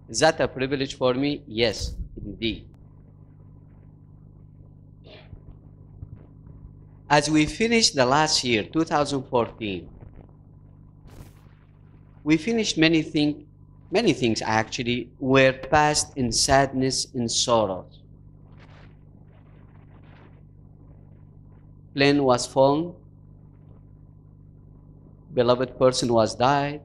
Is that a privilege for me? Yes, indeed. As we finished the last year, 2014, we finished many things actually were passed in sadness and sorrows. Plane was fallen, beloved person was died,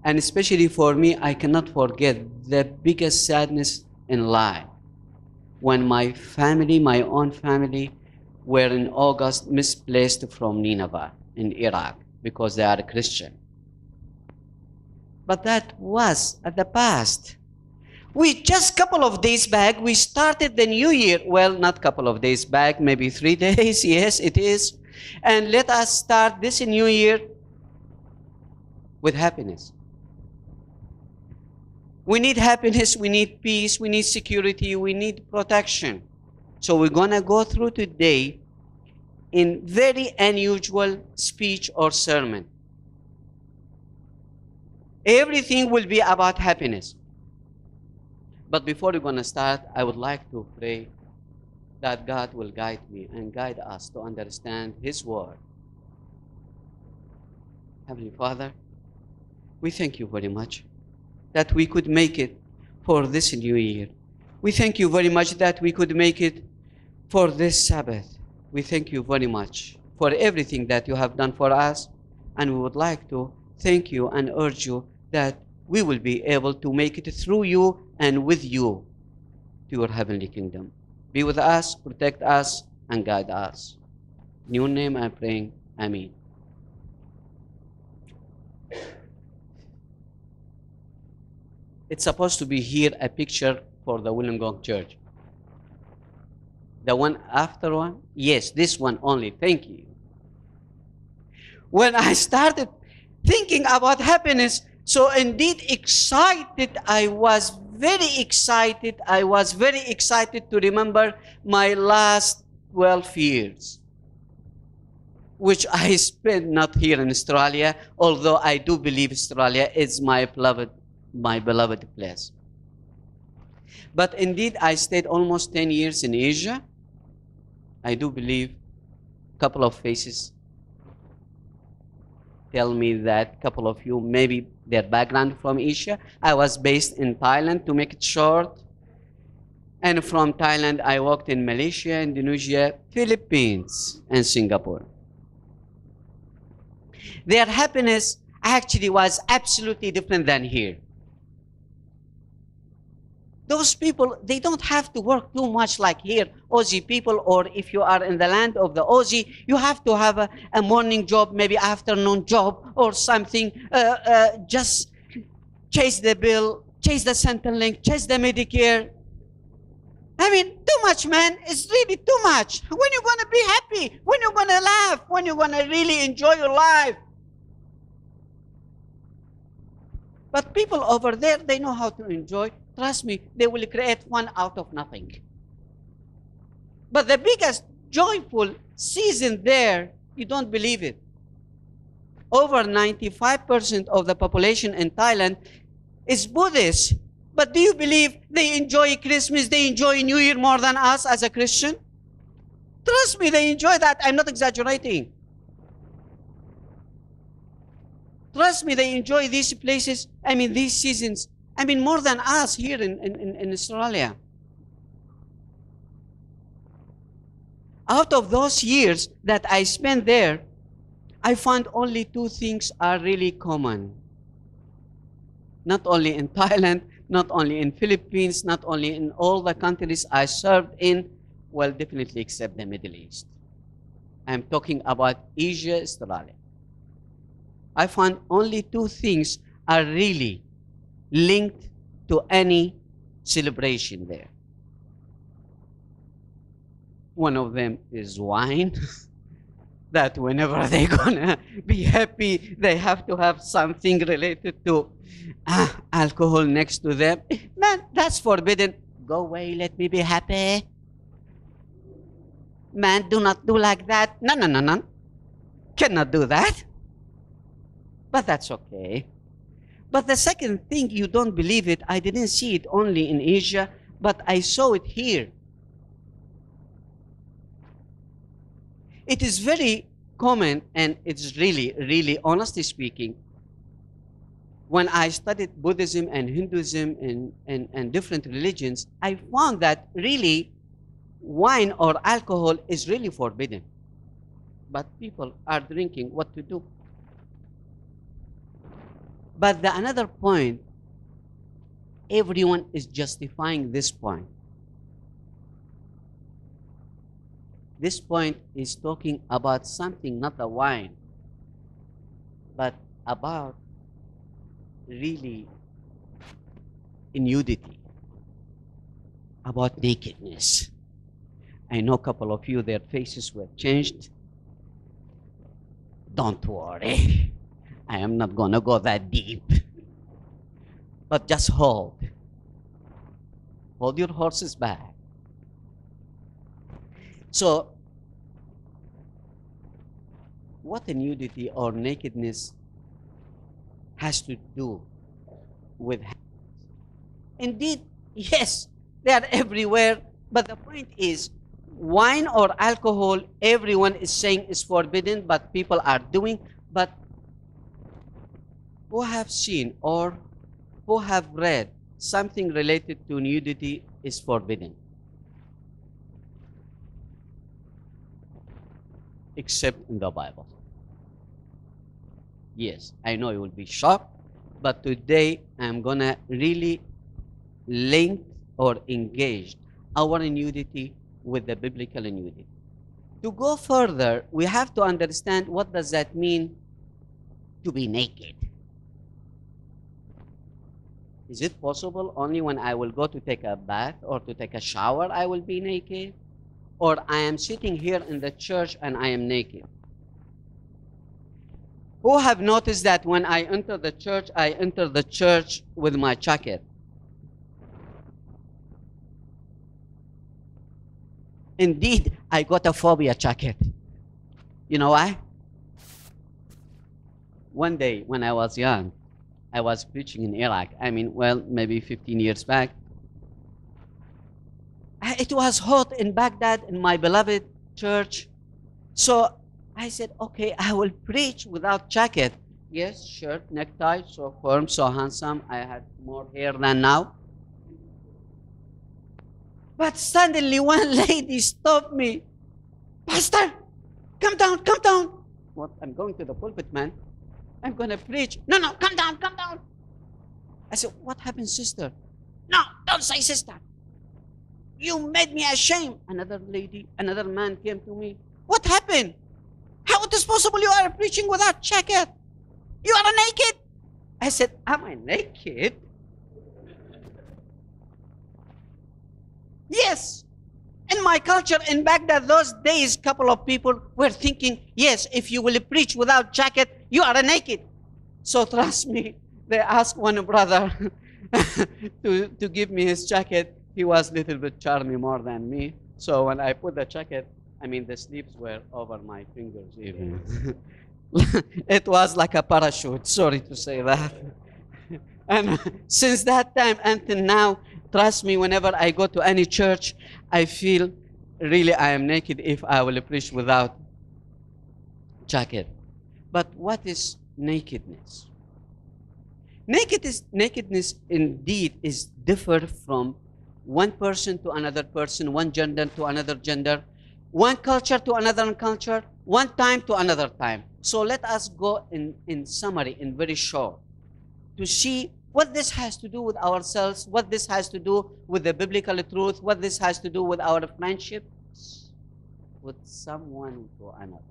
and especially for me, I cannot forget the biggest sadness in life when my family, my own family, were in August misplaced from Nineveh in Iraq because they are Christian. But that was at the past. We just couple of days back, we started the new year. Well, not couple of days back, maybe 3 days. Yes, it is. And let us start this new year with happiness. We need happiness, we need peace, we need security, we need protection. So we're going to go through today in very unusual speech or sermon. Everything will be about happiness. But before we're going to start, I would like to pray that God will guide me and guide us to understand His word. Heavenly Father, we thank you very much that we could make it for this new year. We thank you very much that we could make it for this Sabbath. We thank you very much for everything that you have done for us, and we would like to thank you and urge you that we will be able to make it through you and with you to your heavenly kingdom. Be with us, protect us, and guide us. In your name I'm praying. Amen. It's supposed to be here a picture for the Wollongong Church. The one after one? Yes, this one only. Thank you. When I started thinking about happiness, so indeed excited, I was very excited. I was very excited to remember my last 12 years, which I spent not here in Australia, although I do believe Australia is my beloved place. But indeed, I stayed almost 10 years in Asia. I do believe a couple of faces tell me that a couple of you, maybe their background from Asia. I was based in Thailand, to make it short. And from Thailand, I worked in Malaysia, Indonesia, Philippines, and Singapore. Their happiness actually was absolutely different than here. Those people, they don't have to work too much like here, Aussie people, or if you are in the land of the Aussie, you have to have a morning job, maybe afternoon job or something, just chase the bill, chase the Centrelink, chase the Medicare. I mean, too much, man. It's really too much. When you're going to be happy? When you're going to laugh? When you're going to really enjoy your life? But people over there, they know how to enjoy. Trust me, they will create one out of nothing. But the biggest joyful season there, you don't believe it. Over 95% of the population in Thailand is Buddhist. But do you believe they enjoy Christmas, they enjoy New Year more than us as a Christian? Trust me, they enjoy that. I'm not exaggerating. Trust me, they enjoy these places, these seasons, more than us here in Australia. Out of those years that I spent there, I found only two things are really common. Not only in Thailand, not only in Philippines, not only in all the countries I served in, well, definitely except the Middle East. I'm talking about Asia, Australia. I found only two things are really linked to any celebration there. One of them is wine, that whenever they're gonna be happy, they have to have something related to alcohol next to them. Man, that's forbidden. Go away, let me be happy. Man, do not do like that. No. Cannot do that. But that's okay. But the second thing, you don't believe it, I didn't see it only in Asia, but I saw it here. It is very common, and it's really, really, honestly speaking, when I studied Buddhism and Hinduism and different religions, I found that really wine or alcohol is really forbidden. But people are drinking. What to do? But the another point, everyone is justifying this point. This point is talking about something, not the wine, but about really nudity, about nakedness. I know a couple of you, their faces were changed. Don't worry. I am not going to go that deep. But just hold. Hold your horses back. So, what a nudity or nakedness has to do with hands? Indeed, yes, they are everywhere. But the point is, wine or alcohol, everyone is saying is forbidden, but people are doing. But who have seen or who have read something related to nudity is forbidden? Except in the Bible. Yes, I know you will be shocked, but today I'm going to really link or engage our nudity with the biblical nudity. To go further, we have to understand what does that mean to be naked. Is it possible only when I will go to take a bath or to take a shower I will be naked? Or I am sitting here in the church and I am naked? Who have noticed that when I enter the church with my jacket? Indeed, I got a phobia jacket. You know why? One day when I was young, I was preaching in Iraq. Maybe 15 years back. It was hot in Baghdad in my beloved church. So I said, okay, I will preach without jacket. Yes, shirt, necktie, so firm, so handsome. I had more hair than now. But suddenly one lady stopped me. Pastor, come down, come down. What? I'm going to the pulpit, man. I'm going to preach. No, come down, come down. I said, what happened, sister? No, don't say sister. You made me ashamed. Another man came to me. What happened? How it is possible you are preaching without jacket? You are naked. I said, am I naked? Yes. In my culture in Baghdad, those days, couple of people were thinking, yes, if you will preach without jacket, you are naked. So trust me, they asked one brother to give me his jacket. He was a little bit charming more than me. So when I put the jacket, the sleeves were over my fingers even. It was like a parachute, sorry to say that. And since that time until now, trust me, whenever I go to any church, I feel really I am naked if I will preach without jacket. But what is nakedness? Nakedness indeed is different from one person to another person, one gender to another gender, one culture to another culture, one time to another time. So let us go in summary, in very short, to see what this has to do with ourselves, what this has to do with the biblical truth, what this has to do with our friendships with someone to another.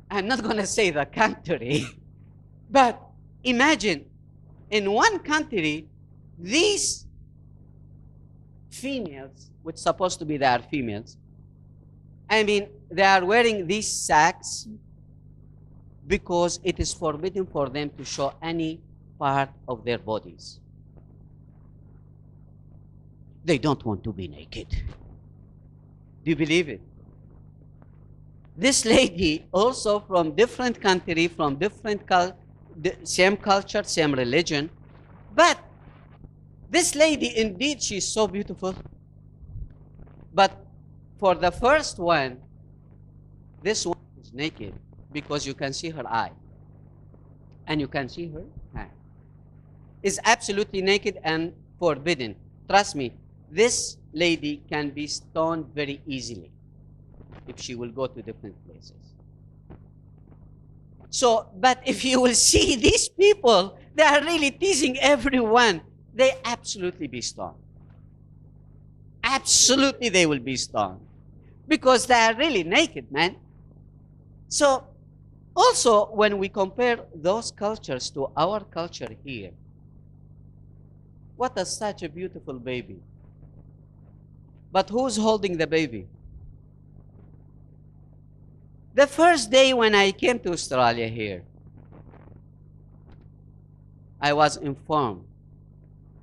I'm not going to say the country, but imagine in one country, these females, which supposed to be they are females, they are wearing these sacks because it is forbidden for them to show any part of their bodies. They don't want to be naked. Do you believe it? This lady also from different country, from different same culture, same religion, but this lady indeed she's so beautiful. But for the first one, this one is naked because you can see her eye and you can see her hand. Is absolutely naked and forbidden. Trust me, this lady can be stoned very easily if she will go to different places. So, but if you will see these people, they are really teasing everyone. They absolutely be stoned. Absolutely they will be stoned. Because they are really naked, man. So, also, when we compare those cultures to our culture here, what is such a beautiful baby. But who's holding the baby? The first day when I came to Australia here, I was informed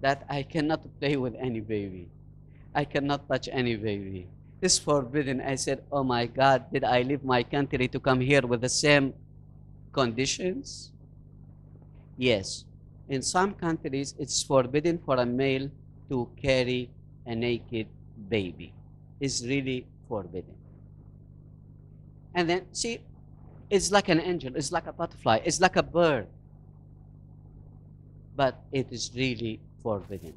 that I cannot play with any baby. I cannot touch any baby. It's forbidden. I said, oh my God, did I leave my country to come here with the same conditions? Yes. In some countries, it's forbidden for a male to carry a naked baby. It's really forbidden. And then, see, it's like an angel. It's like a butterfly. It's like a bird. But it is really forbidden.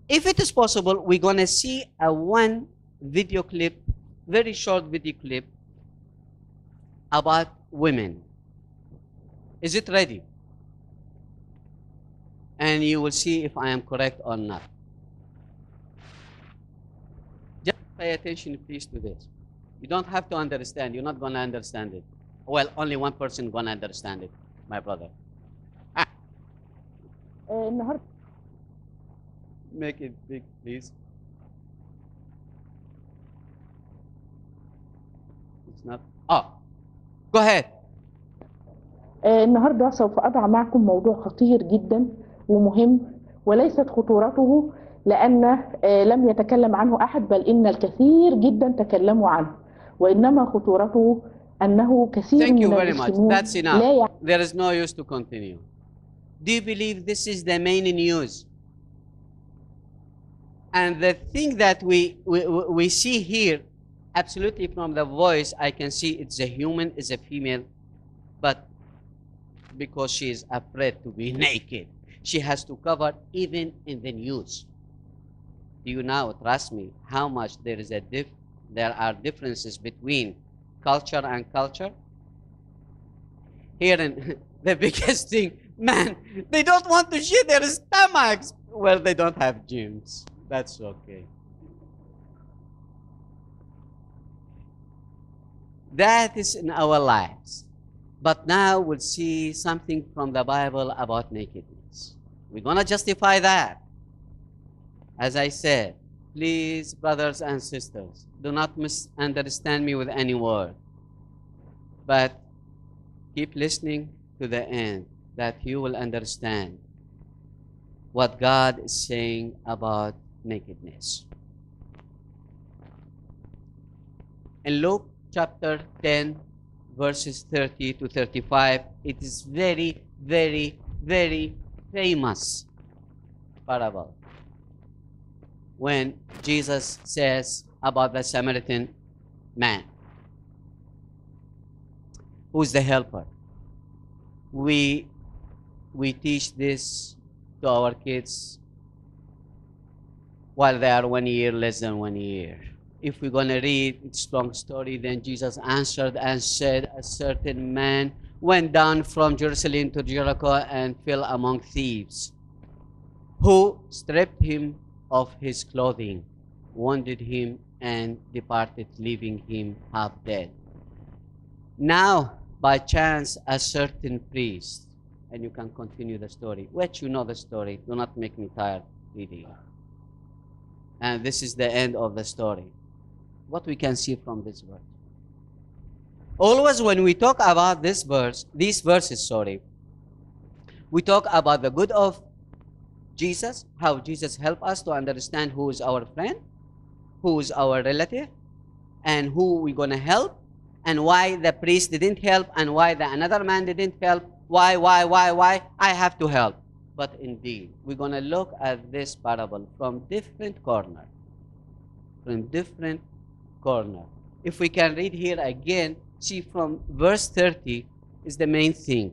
If it is possible, we're going to see one video clip, very short video clip, about women. Is it ready? And you will see if I am correct or not. Just pay attention, please, to this. You don't have to understand. You're not going to understand it. Well, only one person going to understand it, my brother. Make it big, please. It's not. Oh, go ahead. النهارده سوف أضع معكم موضوع خطير جدا ومهم، وليست خطورته لأن لم يتكلم عنه أحد، بل إن الكثير جدا تكلموا عنه، وإنما خطورته أنه كثير من المسلمين لا. That's enough. There is no use to continue. Do you believe this is the main news? And the thing that we see here, absolutely from the voice, I can see it's a human, it's a female, but because she is afraid to be naked, she has to cover even in the news. Do you now trust me how much there are differences between culture and culture? Here in the biggest thing, man, they don't want to share their stomachs. Well, they don't have gyms. That's okay. That is in our lives. But now we'll see something from the Bible about nakedness. We're going to justify that. As I said, please, brothers and sisters, do not misunderstand me with any word. But keep listening to the end, that you will understand what God is saying about nakedness. In Luke chapter 10, verses 30 to 35, it is very, very, very famous parable when Jesus says about the Samaritan man, who is the helper. We teach this to our kids while they are 1 year, less than 1 year. If we're going to read its long story, then Jesus answered and said, a certain man went down from Jerusalem to Jericho and fell among thieves, who stripped him of his clothing, wounded him, and departed, leaving him half dead. Now, by chance, a certain priest, and you can continue the story. Wait, you know the story. Do not make me tired reading. And this is the end of the story. What we can see from this verse. Always when we talk about these verses, we talk about the good of Jesus, how Jesus helped us to understand who is our friend, who is our relative, and who we're going to help, and why the priest didn't help, and why the another man didn't help. Why? I have to help. But indeed, we're going to look at this parable from different corner. From different corner. If we can read here again, see from verse 30 is the main thing.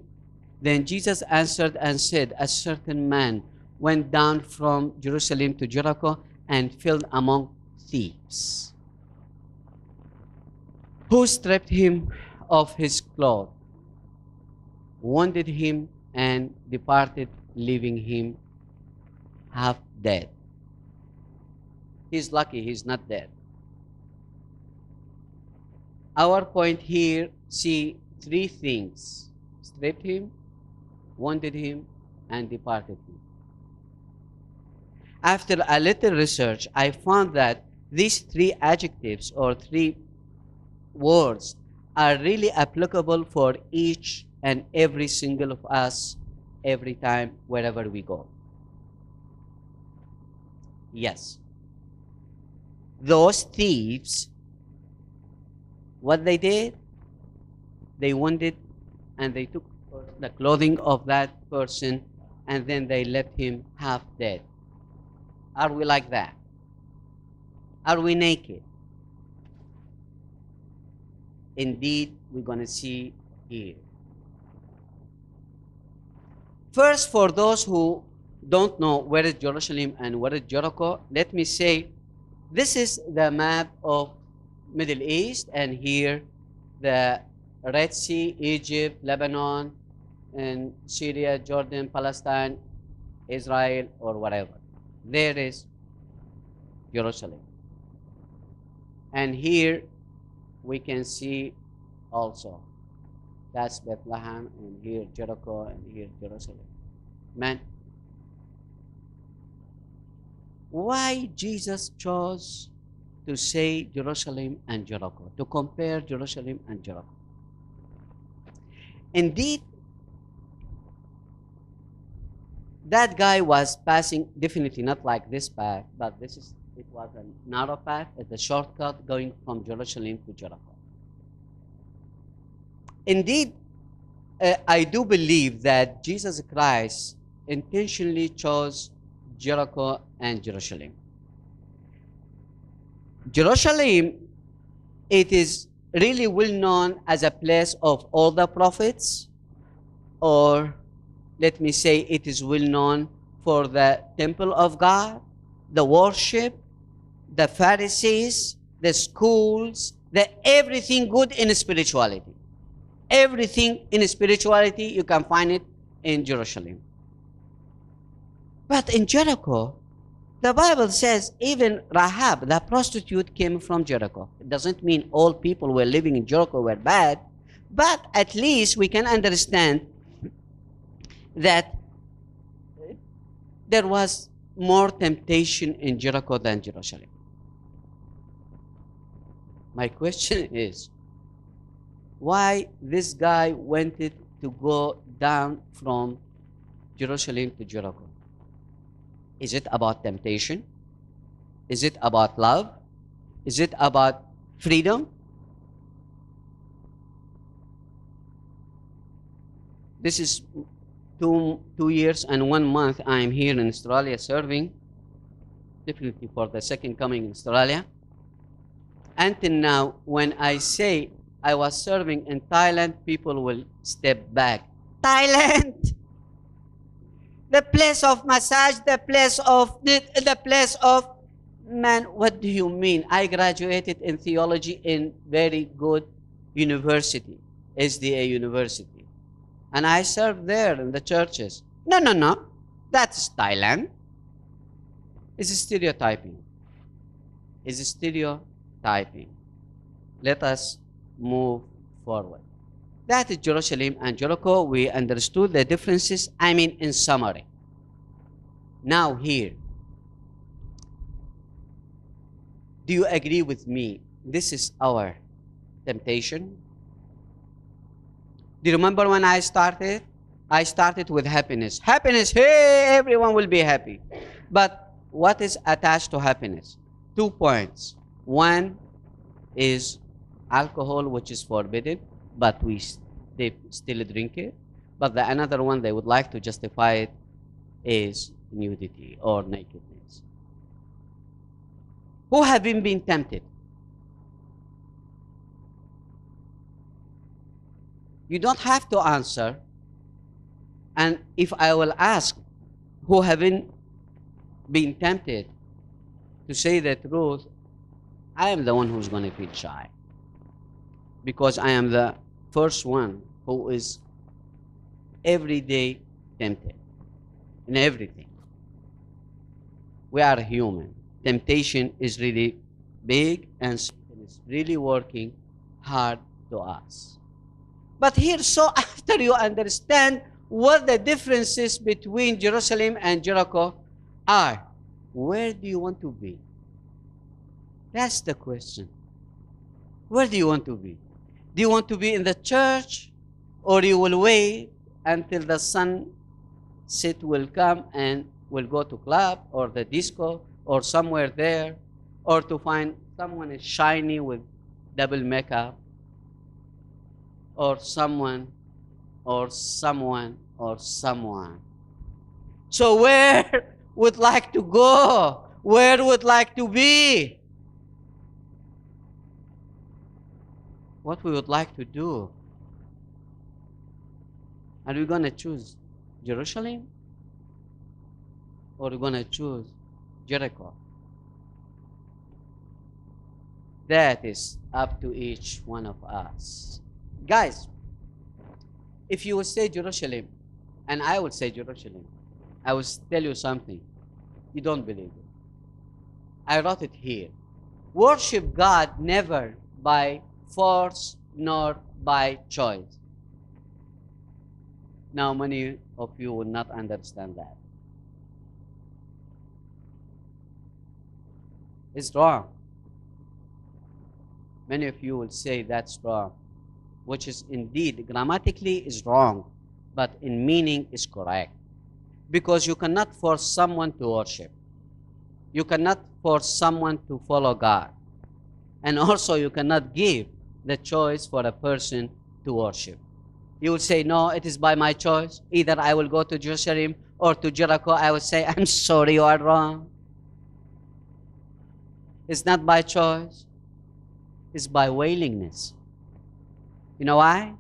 Then Jesus answered and said, a certain man went down from Jerusalem to Jericho and fell among thieves, who stripped him of his clothes, wounded him, and departed, leaving him half dead. He's lucky he's not dead. Our point here, see three things: stripped him, wounded him, and departed him. After a little research, I found that these three adjectives or three words are really applicable for each and every single of us every time, wherever we go. Yes. Those thieves, what they did, they wounded and they took the clothing of that person and then they left him half dead. Are we like that? Are we naked? Indeed, we're going to see here. First, for those who don't know where is Jerusalem and where is Jericho, let me say this is the map of Middle East, and here the Red Sea, Egypt, Lebanon, and Syria, Jordan, Palestine, Israel, or whatever. There is Jerusalem. And here we can see also that's Bethlehem, and here Jericho, and here Jerusalem. Man, why Jesus chose to say Jerusalem and Jericho, to compare Jerusalem and Jericho? Indeed, that guy was passing, definitely not like this path, but it was a narrow path, it's a shortcut going from Jerusalem to Jericho. Indeed, I do believe that Jesus Christ intentionally chose Jericho and Jerusalem. Jerusalem, it is really well known as a place of all the prophets, or let me say it is well known for the temple of God, the worship, the Pharisees, the schools, the everything good in spirituality. Everything in spirituality, you can find it in Jerusalem. But in Jericho, the Bible says even Rahab, the prostitute, came from Jericho. It doesn't mean all people who were living in Jericho were bad, but at least we can understand that there was more temptation in Jericho than Jerusalem. My question is, why this guy wanted to go down from Jerusalem to Jericho? Is it about temptation? Is it about love? Is it about freedom? This is two years and 1 month I'm here in Australia serving, definitely for the second coming in Australia. Until now, when I say I was serving in Thailand, people will step back. Thailand! The place of massage, the place of, man, what do you mean? I graduated in theology in very good university, SDA University. And I served there in the churches. No. That's Thailand. It's stereotyping. It's stereotyping. Let us move forward. That is Jerusalem and Jericho. We understood the differences, in summary. Now here, do you agree with me? This is our temptation. Do you remember when I started? I started with happiness. Happiness, hey, everyone will be happy. But what is attached to happiness? 2 points. One, is alcohol, which is forbidden, but they still drink it. But the another one they would like to justify it is nudity or nakedness. Who have been tempted? You don't have to answer. And if I will ask who haven't been tempted to say the truth, I am the one who's going to feel shy. Because I am the first one who is every day tempted in everything. We are human. Temptation is really big and Satan is really working hard to us. But here, so after you understand what the differences between Jerusalem and Jericho are, where do you want to be? That's the question. Where do you want to be? Do you want to be in the church, or you will wait until the sunset will come and will go to club or the disco or somewhere there, or to find someone is shiny with double makeup, or someone or someone or someone? So where would like to go? Where would like to be? What we would like to do? Are we going to choose Jerusalem, or are we going to choose Jericho? That is up to each one of us. Guys, if you would say Jerusalem, and I would say Jerusalem, I will tell you something. You don't believe it. I wrote it here. Worship God never by force nor by choice. Now, many of you will not understand that. It's wrong. Many of you will say that's wrong, which is indeed grammatically is wrong, but in meaning is correct. Because you cannot force someone to worship. You cannot force someone to follow God. And also you cannot give the choice for a person to worship. You will say, no, it is by my choice. Either I will go to Jerusalem or to Jericho. I will say, I'm sorry, you are wrong. It's not by choice. It's by willingness. You know why?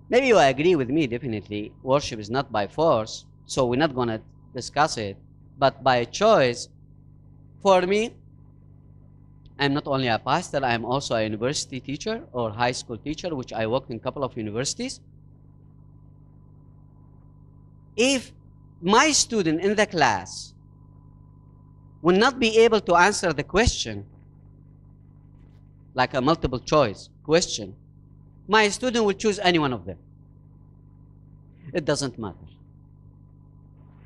Maybe you agree with me, definitely. Worship is not by force, so we're not going to discuss it. But by choice, for me, I'm not only a pastor, I'm also a university teacher or high school teacher, which I worked in a couple of universities. If my student in the class will not be able to answer the question, like a multiple choice question, my student will choose any one of them. It doesn't matter.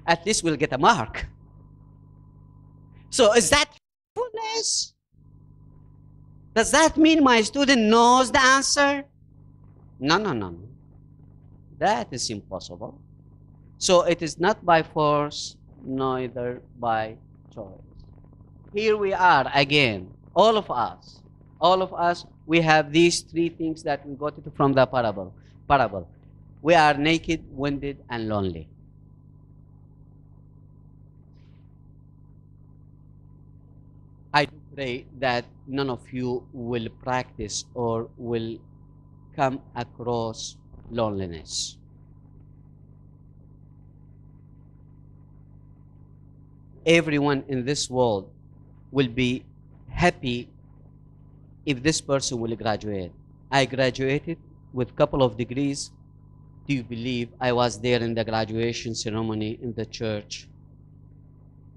At least we'll get a mark. So is that fullness? Does that mean my student knows the answer? No, no, no, no. That is impossible. So it is not by force, neither by choice. Here we are again, all of us, we have these three things that we got it from the parable. We are naked, wounded, and lonely. I pray that none of you will practice or will come across loneliness. Everyone in this world will be happy if this person will graduate. I graduated with a couple of degrees. Do you believe I was there in the graduation ceremony in the church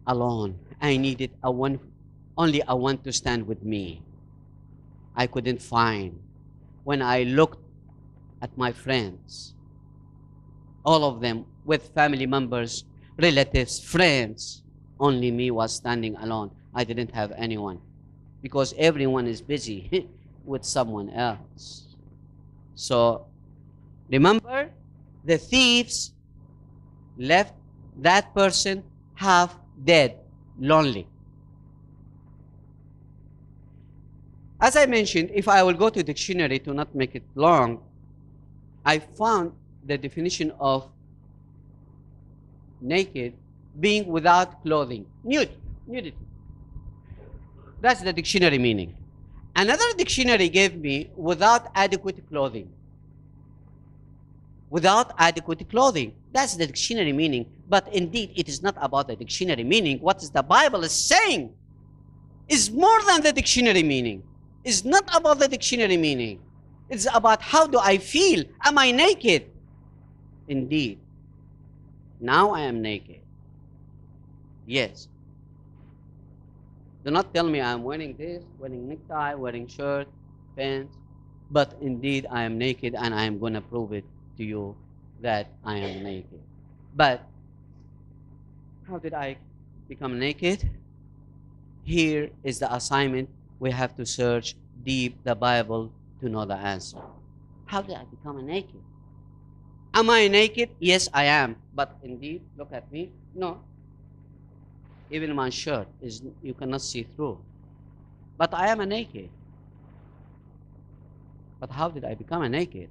alone? I needed only a one to stand with me. I couldn't find. When I looked at my friends, all of them with family members, relatives, friends, only me was standing alone. I didn't have anyone because everyone is busy with someone else. So remember, the thieves left that person half dead, lonely. As I mentioned, if I will go to dictionary to not make it long, I found the definition of naked being without clothing. Nudity. That's the dictionary meaning. Another dictionary gave me without adequate clothing. Without adequate clothing. That's the dictionary meaning. But indeed, it is not about the dictionary meaning. What is the Bible is saying is more than the dictionary meaning. It's not about the dictionary meaning. It's about how do I feel? Am I naked? Indeed. Now I am naked. Yes. Do not tell me I'm wearing this, wearing necktie, wearing shirt, pants. But indeed I am naked, and I am going to prove it to you that I am naked. But how did I become naked? Here is the assignment. We have to search deep the Bible to know the answer. How did I become naked? Am I naked? Yes, I am. But indeed, look at me. No. Even my shirt is, you cannot see through. But I am a naked. But how did I become a naked?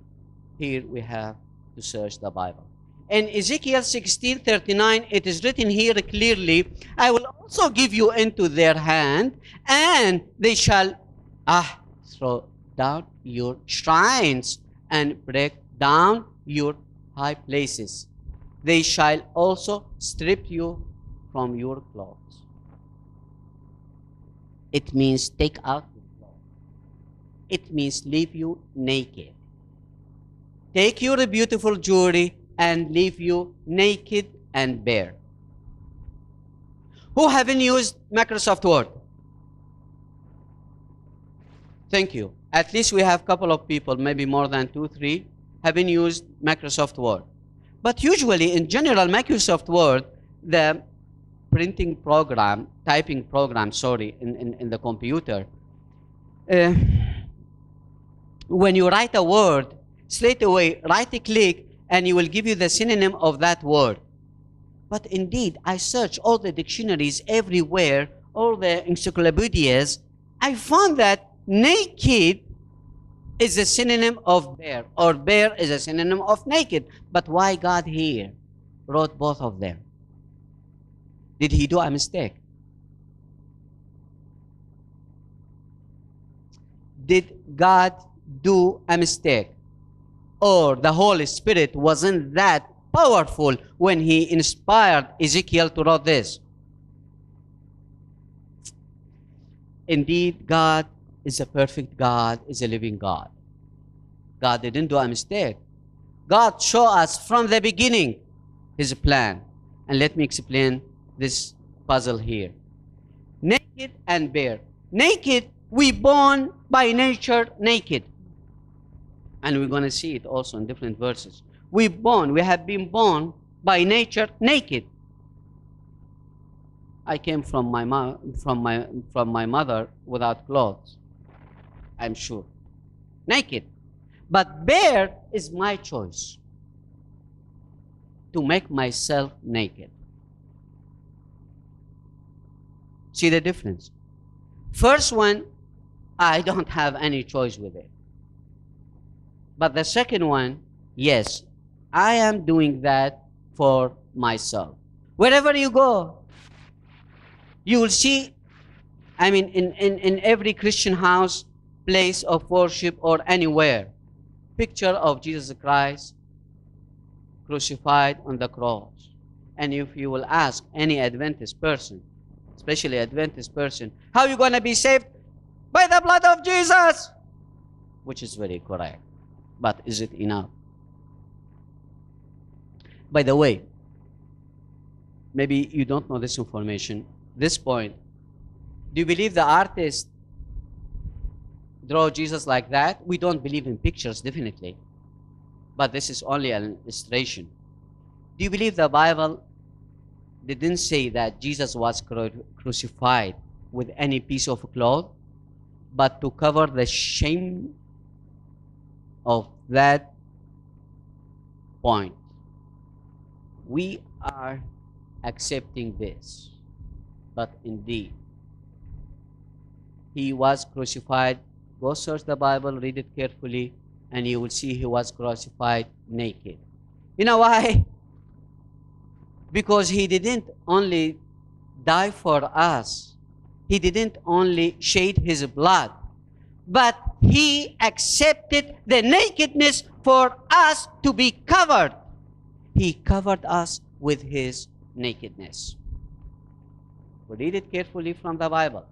Here we have to search the Bible. In Ezekiel 16:39, it is written here clearly, I will also give you into their hand, and they shall throw down your shrines and break down your high places. They shall also strip you from your clothes. It means take out your clothes. It means leave you naked. Take your beautiful jewelry and leave you naked and bare. Who haven't used Microsoft Word? Thank you. At least we have a couple of people, maybe more than 2, 3, haven't used Microsoft Word. But usually, in general, Microsoft Word, the printing program, typing program, sorry, in the computer, when you write a word, straight away, right-click, and you will give you the synonym of that word. But indeed, I searched all the dictionaries everywhere, all the encyclopedias. I found that naked is a synonym of bare, or bare is a synonym of naked. But why God here wrote both of them? Did he do a mistake? Did God do a mistake? Or the Holy Spirit wasn't that powerful when he inspired Ezekiel to write this? Indeed, God is a perfect God, is a living God. God didn't do a mistake. God showed us from the beginning his plan. And let me explain this puzzle here. Naked and bare. Naked, we born by nature naked. And we're going to see it also in different verses. We have been born by nature naked. I came from my mother without clothes, I'm sure. Naked. But bare is my choice to make myself naked. See the difference? First one, I don't have any choice with it. But the second one, yes, I am doing that for myself. Wherever you go, you will see, I mean, in every Christian house, place of worship, or anywhere, picture of Jesus Christ crucified on the cross. And if you will ask any Adventist person, especially Adventist person, how are you going to be saved? By the blood of Jesus! Which is very correct. But is it enough? By the way, maybe you don't know this information. This point, do you believe the artist draw Jesus like that? We don't believe in pictures, definitely. But this is only an illustration. Do you believe the Bible didn't say that Jesus was crucified with any piece of cloth, but to cover the shame of that point? We are accepting this, but indeed, he was crucified Go search the Bible, read it carefully, and you will see he was crucified naked. You know why? Because he didn't only die for us. He didn't only shed his blood, but he accepted the nakedness for us to be covered. He covered us with his nakedness. Read it carefully from the Bible.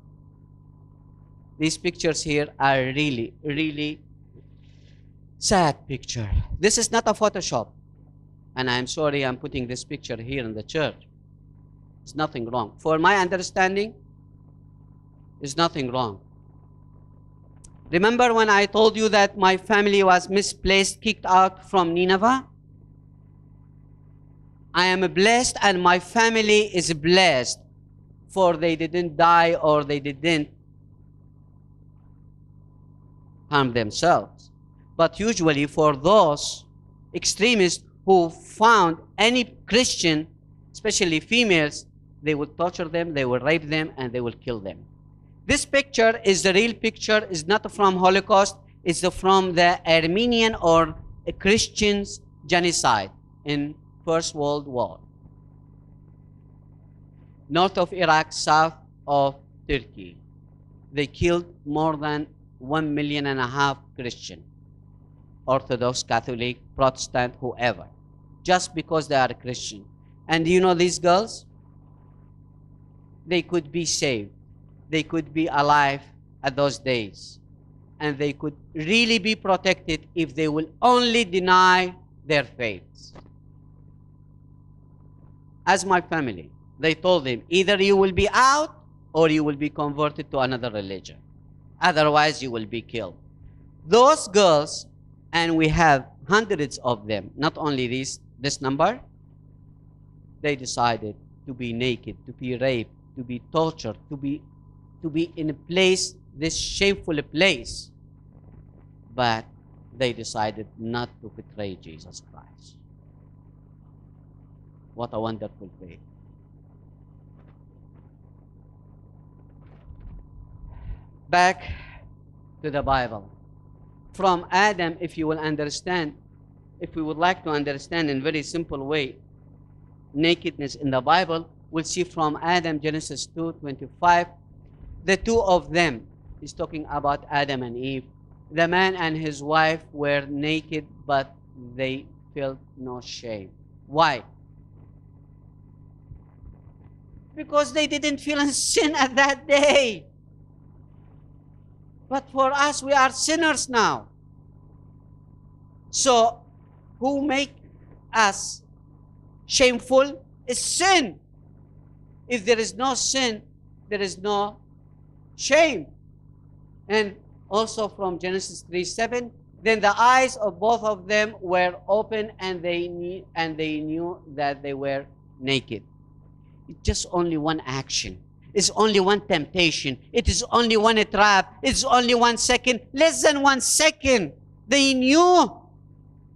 These pictures here are really, really sad picture. This is not a Photoshop. And I'm sorry I'm putting this picture here in the church. There's nothing wrong. For my understanding, there's nothing wrong. Remember when I told you that my family was misplaced, kicked out from Nineveh? I am blessed and my family is blessed, for they didn't die or they didn't harm themselves. But usually for those extremists who found any Christian, especially females, they would torture them, they would rape them, and they will kill them. This picture is the real picture, is not from Holocaust, it's from the Armenian or Christians genocide in First World War. North of Iraq, south of Turkey. They killed more than 1.5 million Christian, Orthodox, Catholic, Protestant, whoever, just because they are Christian. And you know these girls? They could be saved. They could be alive at those days. And they could really be protected if they will only deny their faiths. As my family, they told them, either you will be out or you will be converted to another religion. Otherwise, you will be killed. Those girls, and we have hundreds of them, not only this number, they decided to be naked, to be raped, to be tortured, to be in a place, this shameful place. But they decided not to betray Jesus Christ. What a wonderful faith. Back to the Bible. From Adam, if you will understand, if we would like to understand in a very simple way, nakedness in the Bible, we'll see from Adam, Genesis 2:25, the two of them, he's talking about Adam and Eve. The man and his wife were naked, but they felt no shame. Why? Because they didn't feel sin at that day. But for us, we are sinners now. So, who make us shameful is sin. If there is no sin, there is no shame. And also from Genesis 3:7, then the eyes of both of them were open, and they knew that they were naked. It's just only one action. It's only one temptation. It is only one trap. It's only 1 second, less than 1 second. They knew.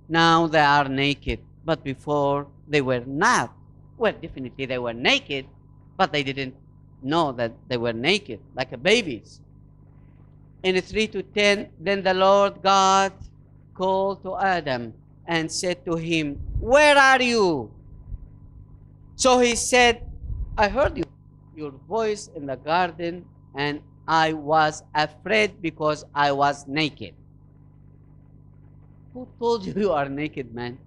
Now they are naked. But before, they were not. Well, definitely they were naked, but they didn't know that they were naked, like babies. In 3:10, then the Lord God called to Adam and said to him, "Where are you?" So he said, "I heard your voice in the garden, and I was afraid because I was naked." Who told you you are naked, man?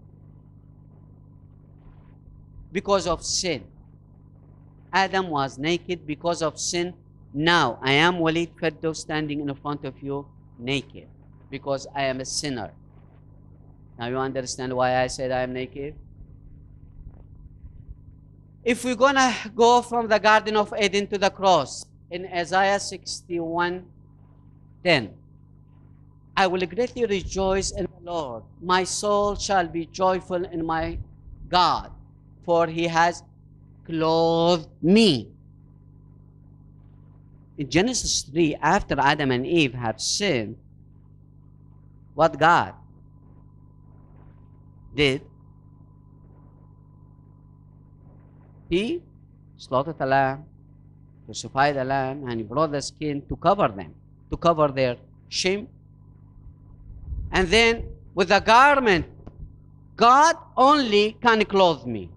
Because of sin. Adam was naked because of sin. Now, I am Waleed Fadoo standing in front of you naked because I am a sinner. Now you understand why I said I am naked? If we're going to go from the Garden of Eden to the cross, in Isaiah 61:10, I will greatly rejoice in the Lord. My soul shall be joyful in my God, for he has clothed me. In Genesis 3, after Adam and Eve have sinned, what God did, he slaughtered the lamb, crucified the lamb, and he brought the skin to cover them, to cover their shame. And then with a garment, God only can clothe me.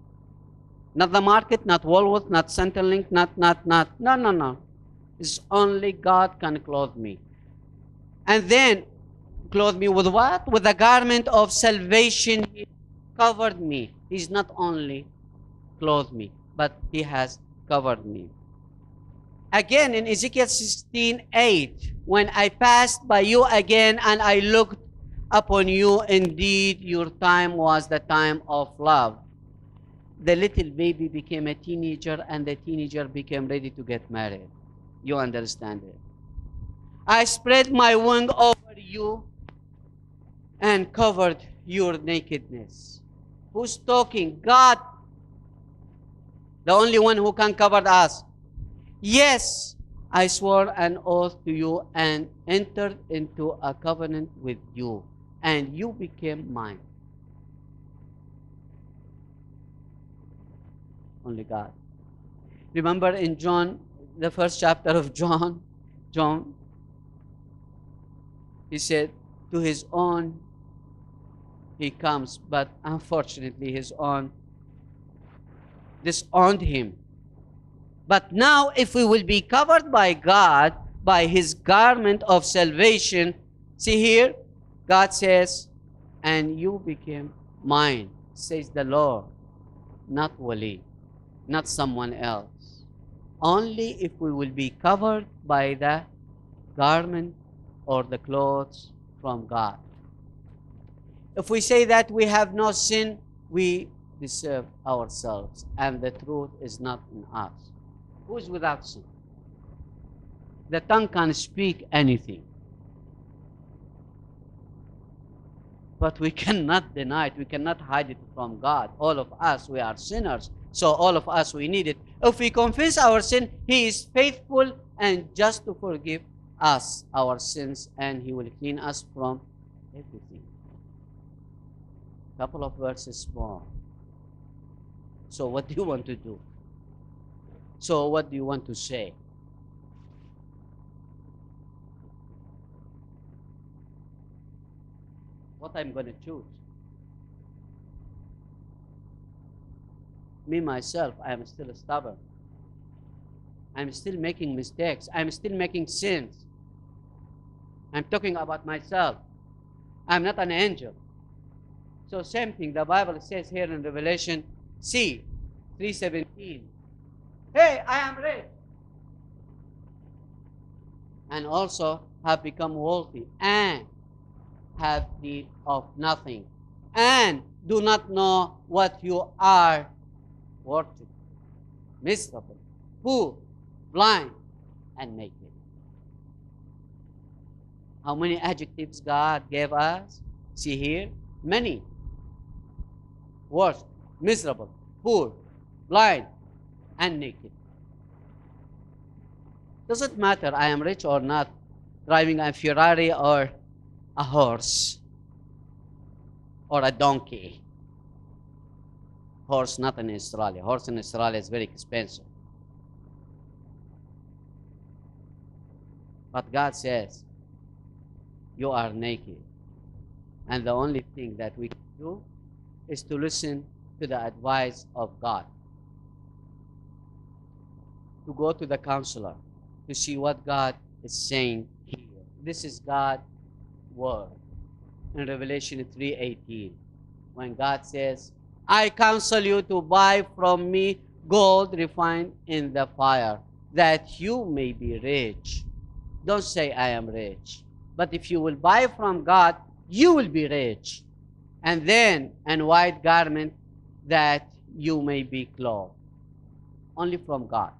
Not the market, not Woolworth, not Centrelink, not. No. It's only God can clothe me. And then clothe me with what? With the garment of salvation. He covered me. He's not only clothed me, but He has covered me. Again, in Ezekiel 16:8, when I passed by you again and I looked upon you, indeed your time was the time of love. The little baby became a teenager and the teenager became ready to get married. You understand it? I spread my wing over you and covered your nakedness. Who's talking? God, the only one who can cover us. Yes, I swore an oath to you and entered into a covenant with you, and you became mine. Only God. Remember in John, the first chapter of John, he said, to his own he comes, but unfortunately his own disowned him. But now if we will be covered by God, by His garment of salvation, see here, God says, and you became mine, says the Lord, not Waleed, not someone else. Only if we will be covered by the garment or the clothes from God. If we say that we have no sin, we deceive ourselves, and the truth is not in us. Who is without sin? The tongue can speak anything, but we cannot deny it. We cannot hide it from God. All of us, we are sinners, so all of us, we need it. If we confess our sin, He is faithful and just to forgive us our sins, and He will clean us from everything. Couple of verses more. So what do you want to do? So what do you want to say? What I'm going to choose? Me, myself, I am still stubborn. I'm still making mistakes. I'm still making sins. I'm talking about myself. I'm not an angel. So same thing, the Bible says here in Revelation, 3:17. Hey, I am rich. And also have become wealthy and have need of nothing. And do not know what you are worshiping. Miserable, poor, blind, and naked. How many adjectives God gave us? See here, many. Worst, miserable, poor, blind, and naked. Doesn't matter I am rich or not, driving a Ferrari or a horse or a donkey. Horse not in Australia. Horse in Australia is very expensive. But God says, you are naked. And the only thing that we can do is to listen to the advice of God. To go to the counselor, to see what God is saying here. This is God's word in Revelation 3:18. When God says, I counsel you to buy from me gold refined in the fire, that you may be rich. Don't say, I am rich. But if you will buy from God, you will be rich. And then, and white garment, that you may be clothed. Only from God.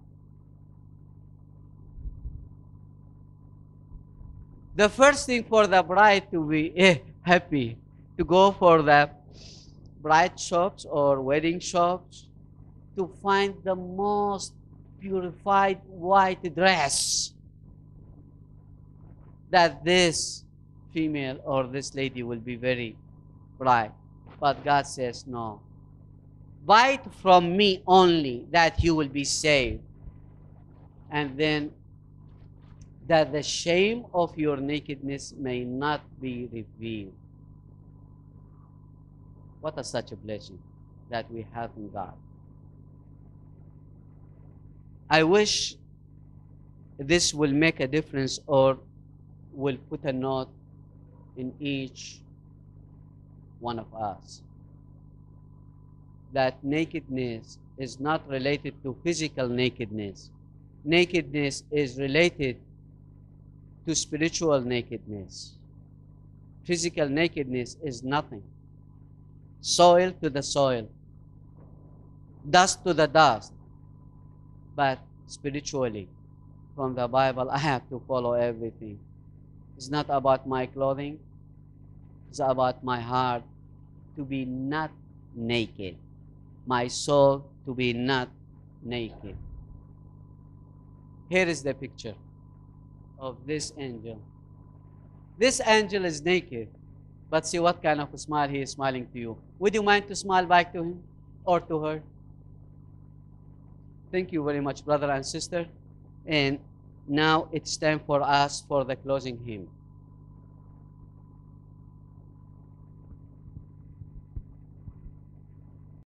The first thing for the bride to be happy, to go for the bride shops or wedding shops, to find the most purified white dress that this female or this lady will be very bright. But God says, no. Buy it from me only, that you will be saved. And then that the shame of your nakedness may not be revealed. What a such a blessing that we have in God. I wish this will make a difference or will put a note in each one of us that nakedness is not related to physical nakedness. Nakedness is related to spiritual nakedness. Physical nakedness is nothing. Soil to the soil, dust to the dust. But spiritually, from the Bible, I have to follow everything. It's not about my clothing, it's about my heart to be not naked, my soul to be not naked. Here is the picture of this angel. This angel is naked, but see what kind of a smile he is smiling to you. Would you mind to smile back to him or to her? Thank you very much, brother and sister. And now it's time for us for the closing hymn.